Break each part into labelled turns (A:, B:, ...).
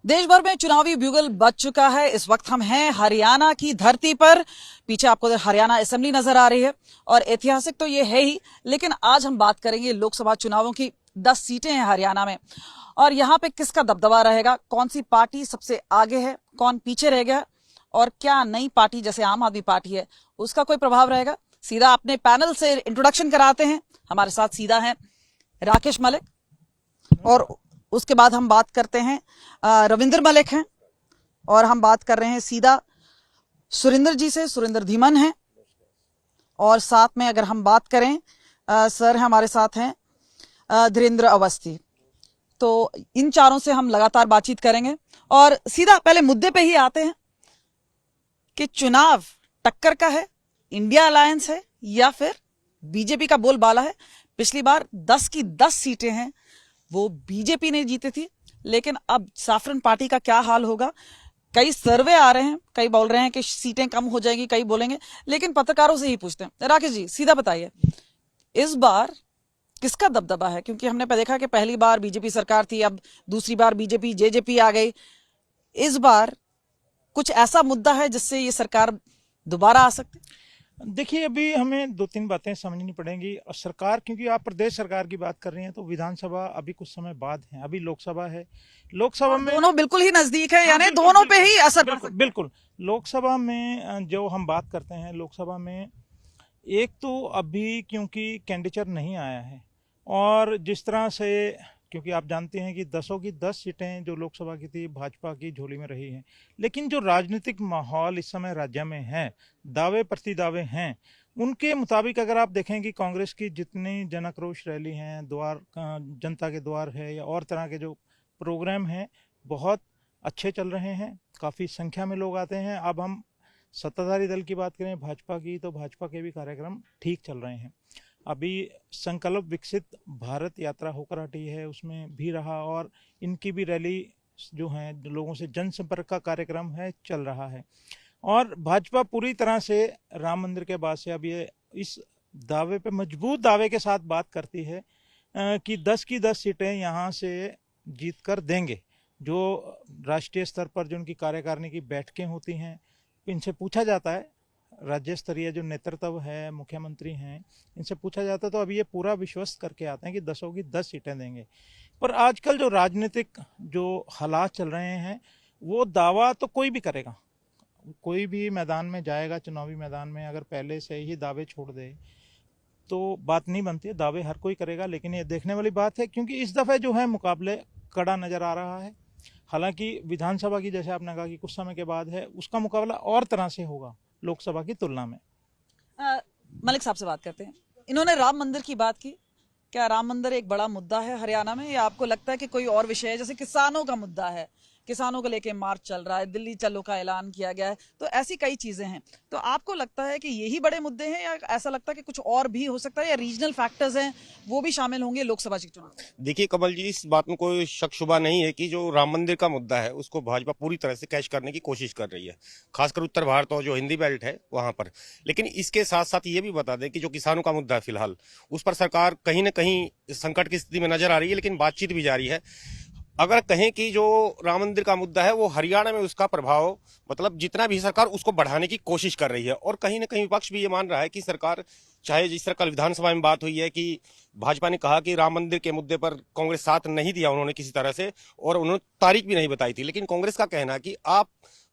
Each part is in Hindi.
A: देश भर में चुनावी ब्यूगल बज चुका है। इस वक्त हम हैं हरियाणा की धरती पर। पीछे आपको हरियाणा असेंबली नजर आ रही है और ऐतिहासिक तो ये है ही, लेकिन आज हम बात करेंगे लोकसभा चुनावों की। 10 सीटें हैं हरियाणा में और यहाँ पे किसका दबदबा रहेगा, कौन सी पार्टी सबसे आगे है, कौन पीछे रह गया और क्या नई पार्टी जैसे आम आदमी पार्टी है उसका कोई प्रभाव रहेगा। सीधा अपने पैनल से इंट्रोडक्शन कराते हैं। हमारे साथ सीधा है राकेश मलिक और उसके बाद हम बात करते हैं रविंद्र मलिक हैं और हम बात कर रहे हैं सीधा सुरेंद्र जी से। सुरेंद्र धीमन हैं और साथ में अगर हम बात करें सर हमारे साथ हैं धीरेन्द्र अवस्थी। तो इन चारों से हम लगातार बातचीत करेंगे और सीधा पहले मुद्दे पे ही आते हैं कि चुनाव टक्कर का है, इंडिया अलायंस है या फिर बीजेपी का बोलबाला है। पिछली बार 10 की 10 सीटें हैं वो बीजेपी ने जीती थी, लेकिन अब साफरन पार्टी का क्या हाल होगा। कई सर्वे आ रहे हैं, कई बोल रहे हैं कि सीटें कम हो जाएगी, कई बोलेंगे, लेकिन पत्रकारों से ही पूछते हैं। राकेश जी सीधा बताइए इस बार किसका दबदबा है, क्योंकि हमने देखा कि पहली बार बीजेपी सरकार थी, अब दूसरी बार बीजेपी जेजेपी आ गई। इस बार कुछ ऐसा मुद्दा है जिससे ये सरकार दोबारा आ सकती?
B: देखिए, अभी हमें 2-3 बातें समझनी पड़ेंगी। और सरकार, क्योंकि आप प्रदेश सरकार की बात कर रही हैं, तो विधानसभा अभी कुछ समय बाद है, अभी लोकसभा है। लोकसभा में
A: दोनों बिल्कुल ही नजदीक है, यानी दोनों पे ही असर पड़ सकता है।
B: बिल्कुल। लोकसभा में जो हम बात करते हैं, लोकसभा में एक तो अभी क्योंकि कैंडिडेट नहीं आया है और जिस तरह से, क्योंकि आप जानते हैं कि 10 की 10 सीटें जो लोकसभा की थी भाजपा की झोली में रही हैं, लेकिन जो राजनीतिक माहौल इस समय राज्य में है, दावे प्रति दावे हैं, उनके मुताबिक अगर आप देखें कि कांग्रेस की जितनी जनाक्रोश रैली हैं, द्वार जनता के द्वार है या और तरह के जो प्रोग्राम हैं, बहुत अच्छे चल रहे हैं, काफ़ी संख्या में लोग आते हैं। अब हम सत्ताधारी दल की बात करें भाजपा की, तो भाजपा के भी कार्यक्रम ठीक चल रहे हैं। अभी संकल्प विकसित भारत यात्रा होकर हटी है, उसमें भी रहा और इनकी भी रैली जो है, लोगों से जनसंपर्क का कार्यक्रम है, चल रहा है। और भाजपा पूरी तरह से राम मंदिर के बाद से अब ये इस दावे पे मजबूत दावे के साथ बात करती है कि 10 की 10 सीटें यहाँ से जीत कर देंगे। जो राष्ट्रीय स्तर पर जो उनकी कार्यकारिणी की बैठकें होती हैं, इनसे पूछा जाता है, राज्य स्तरीय जो नेतृत्व है, मुख्यमंत्री हैं, इनसे पूछा जाता है तो अभी ये पूरा विश्वास करके आते हैं कि 10 की 10 सीटें देंगे। पर आजकल जो राजनीतिक जो हालात चल रहे हैं, वो दावा तो कोई भी करेगा, कोई भी मैदान में जाएगा, चुनावी मैदान में अगर पहले से ही दावे छोड़ दे तो बात नहीं बनती है। दावे हर कोई करेगा, लेकिन ये देखने वाली बात है क्योंकि इस दफे जो है मुकाबले कड़ा नजर आ रहा है। हालांकि विधानसभा की, जैसे आपने कहा कि कुछ समय के बाद है, उसका मुकाबला और तरह से होगा लोकसभा की तुलना में।
A: मलिक साहब से बात करते हैं। इन्होंने राम मंदिर की बात की, क्या राम मंदिर एक बड़ा मुद्दा है हरियाणा में या आपको लगता है कि कोई और विषय है, जैसे किसानों का मुद्दा है, किसानों को लेके मार्च चल रहा है, दिल्ली चलो का ऐलान किया गया है, तो ऐसी कई चीजें हैं। तो आपको लगता है कि यही बड़े मुद्दे हैं या ऐसा लगता है कि कुछ और भी हो सकता है या रीजनल फैक्टर्स हैं वो भी शामिल होंगे लोकसभा चुनाव?
C: देखिए कमल जी, इस बात में कोई शक शुबा नहीं है कि जो राम मंदिर का मुद्दा है उसको भाजपा पूरी तरह से कैच करने की कोशिश कर रही है, खासकर उत्तर भारत और जो हिंदी बेल्ट है वहां पर। लेकिन इसके साथ साथ ये भी बता दें कि जो किसानों का मुद्दा है फिलहाल, उस पर सरकार कहीं न कहीं संकट की स्थिति में नजर आ रही है, लेकिन बातचीत भी जारी है। अगर कहें कि जो राम मंदिर का मुद्दा है वो हरियाणा में उसका प्रभाव, मतलब जितना भी सरकार उसको बढ़ाने की कोशिश कर रही है और कहीं ना कहीं विपक्ष भी ये मान रहा है कि सरकार, चाहे जिस तरह कल विधानसभा में बात हुई है कि भाजपा ने कहा कि राम मंदिर के मुद्दे पर कांग्रेस साथ नहीं दिया उन्होंने किसी तरह से, और उन्होंने तारीख भी नहीं बताई थी, लेकिन कांग्रेस का कहना है कि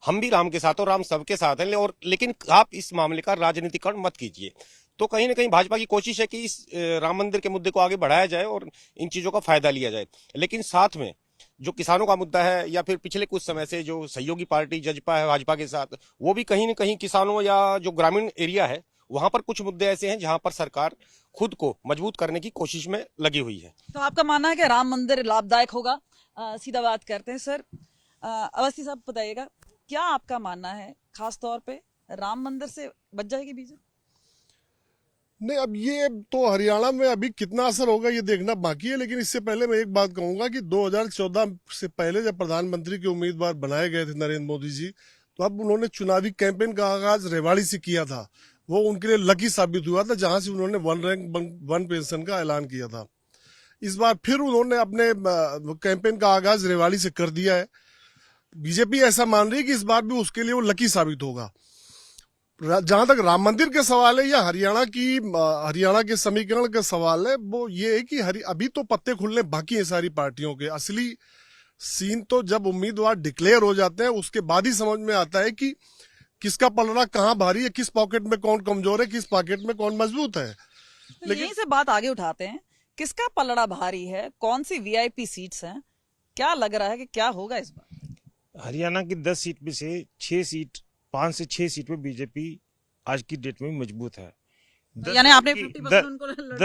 C: हम भी राम के साथ और राम सबके साथ हैं, और लेकिन आप इस मामले का राजनीतिकरण मत कीजिए। तो कहीं ना कहीं भाजपा की कोशिश है कि इस राम मंदिर के मुद्दे को आगे बढ़ाया जाए और इन चीजों का फायदा लिया जाए। लेकिन साथ में जो किसानों का मुद्दा है या फिर पिछले कुछ समय से जो सहयोगी पार्टी जजपा है भाजपा के साथ, वो भी कहीं न कहीं किसानों या जो ग्रामीण एरिया है वहां पर कुछ मुद्दे ऐसे हैं जहां पर सरकार खुद को मजबूत करने की कोशिश में लगी हुई है।
A: तो आपका मानना है कि राम मंदिर लाभदायक होगा? सीधा बात करते हैं सर, अवस्थी साहब बताइएगा, क्या आपका मानना है खास तौर पे राम मंदिर से बच जाएगी बीजेपी?
D: नहीं, अब ये तो हरियाणा में अभी कितना असर होगा ये देखना बाकी है। लेकिन इससे पहले मैं एक बात कहूंगा कि 2014 से पहले जब प्रधानमंत्री के उम्मीदवार बनाए गए थे नरेंद्र मोदी जी, तो अब उन्होंने चुनावी कैंपेन का आगाज रेवाड़ी से किया था। वो उनके लिए लकी साबित हुआ था, जहां से उन्होंने 1 रैंक 1 पेंशन का ऐलान किया था। इस बार फिर उन्होंने अपने कैंपेन का आगाज रेवाड़ी से कर दिया है। बीजेपी ऐसा मान रही है कि इस बार भी उसके लिए वो लकी साबित होगा। जहां तक राम मंदिर के सवाल है या हरियाणा के समीकरण का सवाल है, वो ये है कि अभी तो पत्ते खुलने बाकी है सारी पार्टियों के। असली सीन तो जब उम्मीदवार डिक्लेयर हो जाते हैं उसके बाद ही समझ में आता है कि किसका पलड़ा कहाँ भारी है, किस पॉकेट में कौन कमजोर है, किस पॉकेट में कौन मजबूत है।
A: तो यहीं से बात आगे उठाते हैं, किसका पलड़ा भारी है, कौन सी वीआईपी सीट्स हैं, क्या लग रहा है कि क्या होगा इस बार?
E: हरियाणा की 10 सीट में से 6 सीट 5 से 6 सीट में बीजेपी आज की डेट में मजबूत है।
A: यानी आपने 50% उनको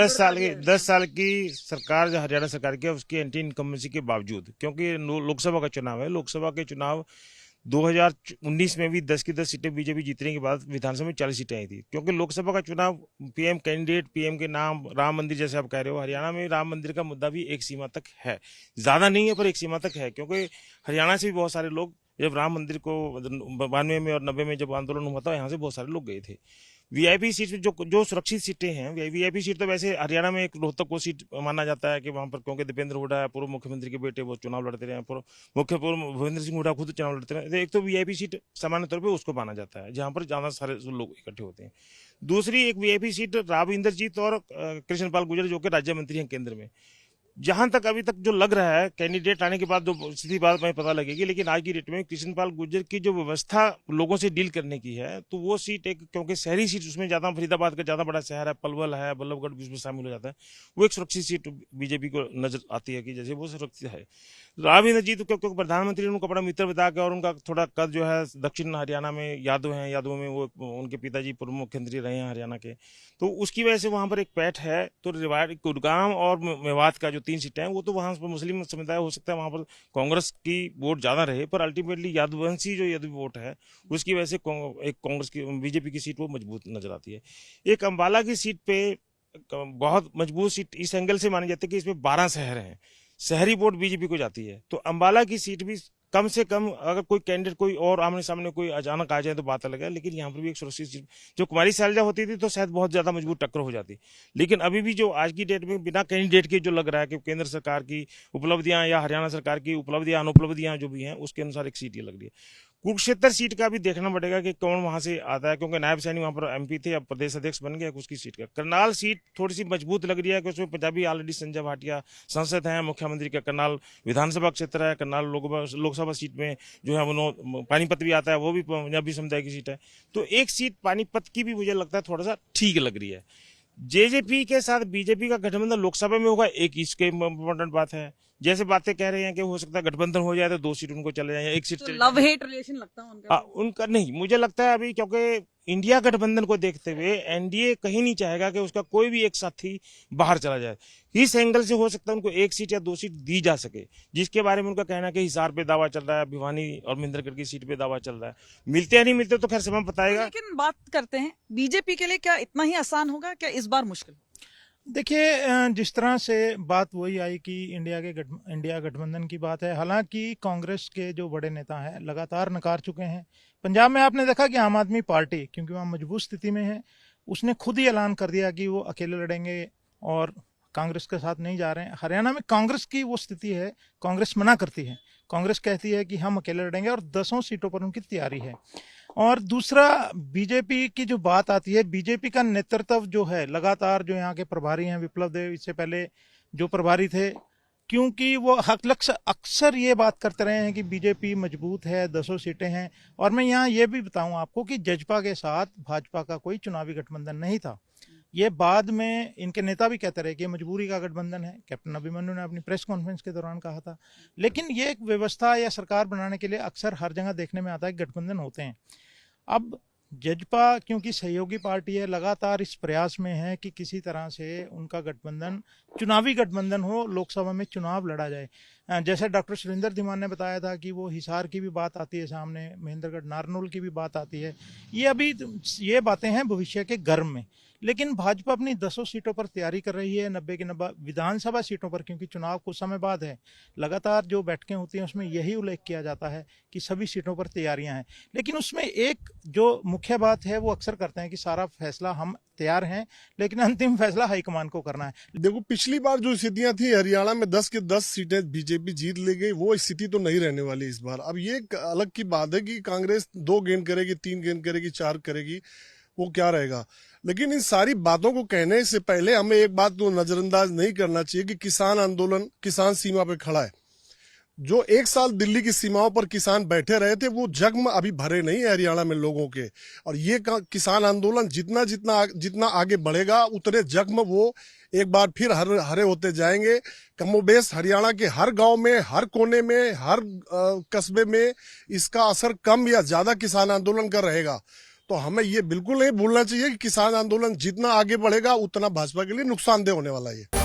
E: 10 साल की सरकार जो हरियाणा सरकार की है उसकी एंटी इनकम्बेंसी के बावजूद, क्योंकि लोकसभा का चुनाव है, लोकसभा के चुनाव 2019 में भी 10 की 10 सीटें बीजेपी जीतने के बाद विधानसभा में 40 सीटें आई थी। क्योंकि लोकसभा का चुनाव पीएम कैंडिडेट, पीएम के नाम, राम मंदिर जैसे आप कह रहे हो, हरियाणा में राम मंदिर का मुद्दा भी एक सीमा तक है, ज्यादा नहीं है पर एक सीमा तक है। क्योंकि हरियाणा से भी बहुत सारे लोग जब राम मंदिर को 92 में और 90 में जब आंदोलन हुआ था, यहाँ से बहुत सारे लोग गए थे। वीआईपी सीट में जो सुरक्षित सीटें हैं, वीआईपी सीट तो वैसे हरियाणा में एक रोहतक को सीट माना जाता है कि वहां पर, क्योंकि दीपेंद्र हुड्डा पूर्व मुख्यमंत्री के बेटे वो चुनाव लड़ते रहे हैं, पूर्व भूपेंद्र सिंह हुड्डा खुद चुनाव लड़ते रहे। एक तो वीआईपी सीट सामान्य तौर पर उसको माना जाता है जहां पर ज्यादा सारे लोग इकट्ठे होते हैं। दूसरी एक वीआईपी सीट राव इंद्रजीत और कृष्णपाल गुर्जर जो कि राज्य मंत्री हैं केंद्र में। जहां तक अभी तक जो लग रहा है, कैंडिडेट आने के बाद जो सीधी बात में पता लगेगी, लेकिन आज की डेट में कृष्णपाल गुर्जर की जो व्यवस्था लोगों से डील करने की है, तो वो सीट एक, क्योंकि शहरी सीट उसमें ज्यादा, फरीदाबाद का ज्यादा बड़ा शहर है, पलवल है, बल्लभगढ़ भी उसमें शामिल हो जाता है, वो एक सुरक्षित सीट बीजेपी को नजर आती है कि जैसे वो सुरक्षित है। राव इंद्रजीत क्योंकि प्रधानमंत्री ने उनको बड़ा मित्र बता के, और उनका थोड़ा कद जो है, दक्षिण हरियाणा में यादव हैं, यादवों में वो उनके पिताजी पूर्व मुख्यमंत्री रहे हैं हरियाणा के, तो उसकी वजह से वहां पर एक पैठ है। तो रिवाड़, गुड़गांव और मेवात का जो 3 सीटें हैं, वो तो वहां पर मुस्लिम समुदाय हो सकता है, वहां पर कांग्रेस की वोट ज्यादा रहे, पर अल्टीमेटली यादवंशी जो यादव वोट है उसकी वजह से एक कांग्रेस की, बीजेपी की सीट वो मजबूत नजर आती है। एक अंबाला की सीट पे बहुत मजबूत सीट इस एंगल से मानी जाती है कि इसमें 12 शहर हैं, शहरी वोट बीजेपी को जाती है। तो अंबाला की सीट भी कम से कम, अगर कोई कैंडिडेट कोई और आमने सामने कोई अचानक आ जाए तो बात अलग है, लेकिन यहाँ पर भी एक सुरक्षित सीट, जो कुमारी शैलजा होती थी तो शायद बहुत ज्यादा मजबूत टक्कर हो जाती, लेकिन अभी भी जो आज की डेट में बिना कैंडिडेट के जो लग रहा है कि केंद्र सरकार की उपलब्धियां या हरियाणा सरकार की उपलब्धियां अनुपलब्धियां जो भी हैं, उसके अनुसार एक सीट ये लग रही है। कुरुक्षेत्र सीट का भी देखना पड़ेगा कि कौन वहां से आता है, क्योंकि नायब सैनी वहां पर एमपी थे, अब प्रदेश अध्यक्ष बन गया उसकी सीट का। करनाल सीट थोड़ी सी मजबूत लग रही है कि उसमें पंजाबी ऑलरेडी संजय भाटिया सांसद हैं, मुख्यमंत्री का करनाल विधानसभा क्षेत्र है, करनाल लोकसभा सीट में जो है पानीपत भी आता है, वो भी पंजाबी समुदाय की सीट है। तो एक सीट पानीपत की भी मुझे लगता है थोड़ा सा ठीक लग रही है। जेजेपी के साथ बीजेपी का गठबंधन लोकसभा में होगा, एक इसके इम्पोर्टेंट बात है। जैसे बातें कह रहे हैं कि हो सकता है गठबंधन हो जाए तो 2 सीट उनको चले जाए, 1 सीट
A: तो लव हेट रिलेशन लगता है उनका?
E: उनका नहीं, मुझे लगता है अभी, क्योंकि इंडिया गठबंधन को देखते हुए एनडीए कहीं नहीं चाहेगा कि उसका कोई भी एक साथी बाहर चला जाए। इस एंगल से हो सकता है उनको 1 सीट या 2 सीट दी जा सके, जिसके बारे में उनका कहना है कि हिसार पे दावा चल रहा है, भिवानी और महेंद्रगढ़ की सीट पे दावा चल रहा है। मिलते या नहीं मिलते तो खैर समय बताएगा।
A: लेकिन बात करते हैं, बीजेपी के लिए क्या इतना ही आसान होगा, क्या इस बार मुश्किल?
B: देखिए, जिस तरह से बात वही आई कि इंडिया गठबंधन की बात है, हालांकि कांग्रेस के जो बड़े नेता हैं लगातार नकार चुके हैं। पंजाब में आपने देखा कि आम आदमी पार्टी, क्योंकि वहाँ मजबूत स्थिति में है, उसने खुद ही ऐलान कर दिया कि वो अकेले लड़ेंगे और कांग्रेस के साथ नहीं जा रहे हैं। हरियाणा में कांग्रेस की वो स्थिति है, कांग्रेस मना करती है, कांग्रेस कहती है कि हम अकेले लड़ेंगे और 10 सीटों पर उनकी तैयारी है। और दूसरा, बीजेपी की जो बात आती है, बीजेपी का नेतृत्व जो है लगातार, जो यहाँ के प्रभारी हैं विप्लव देव, इससे पहले जो प्रभारी थे, क्योंकि वो अक्सर ये बात करते रहे हैं कि बीजेपी मजबूत है, 10 सीटें हैं। और मैं यहाँ ये भी बताऊं आपको कि जजपा के साथ भाजपा का कोई चुनावी गठबंधन नहीं था। ये बाद में इनके नेता भी कहते रहे कि मजबूरी का गठबंधन है, कैप्टन अभिमन्यु ने अपनी प्रेस कॉन्फ्रेंस के दौरान कहा था। लेकिन ये एक व्यवस्था या सरकार बनाने के लिए अक्सर हर जगह देखने में आता है कि गठबंधन होते हैं। अब जजपा क्योंकि सहयोगी पार्टी है, लगातार इस प्रयास में है कि किसी तरह से उनका गठबंधन चुनावी गठबंधन हो, लोकसभा में चुनाव लड़ा जाए। जैसे डॉक्टर सुरेंद्र धीमान ने बताया था कि वो हिसार की भी बात आती है सामने, महेंद्रगढ़ नारनौल की भी बात आती है। ये बातें हैं भविष्य के गर्म में। लेकिन भाजपा अपनी 10 सीटों पर तैयारी कर रही है, 90 की 90 विधानसभा सीटों पर, क्योंकि चुनाव कुछ समय बाद है। लगातार जो बैठकें होती हैं उसमें यही उल्लेख किया जाता है कि सभी सीटों पर तैयारियां हैं। लेकिन उसमें एक जो मुख्य बात है वो अक्सर करते हैं कि सारा फैसला हम तैयार हैं, लेकिन अंतिम फैसला हाईकमान को करना है।
D: देखो, पिछली बार जो स्थितियां थी हरियाणा में 10 की 10 सीटें बीजेपी जीत ले गई, वो स्थिति तो नहीं रहने वाली इस बार। अब ये एक अलग की बात है कि कांग्रेस 2 गेन करेगी, 3 गेन करेगी, 4 करेगी, वो क्या रहेगा। लेकिन इन सारी बातों को कहने से पहले हमें एक बात तो नजरअंदाज नहीं करना चाहिए कि किसान आंदोलन किसान सीमा पे खड़ा है। जो 1 साल दिल्ली की सीमाओं पर किसान बैठे रहे थे, वो जख्म अभी भरे नहीं है हरियाणा में लोगों के। और ये किसान आंदोलन जितना आगे बढ़ेगा, उतने जख्म वो एक बार फिर हरे होते जाएंगे। कमोबेश हरियाणा के हर गांव में, हर कोने में, हर कस्बे में इसका असर कम या ज्यादा किसान आंदोलन का रहेगा। तो हमें ये बिल्कुल नहीं भूलना चाहिए कि किसान आंदोलन जितना आगे बढ़ेगा, उतना भाजपा के लिए नुकसानदेह होने वाला है।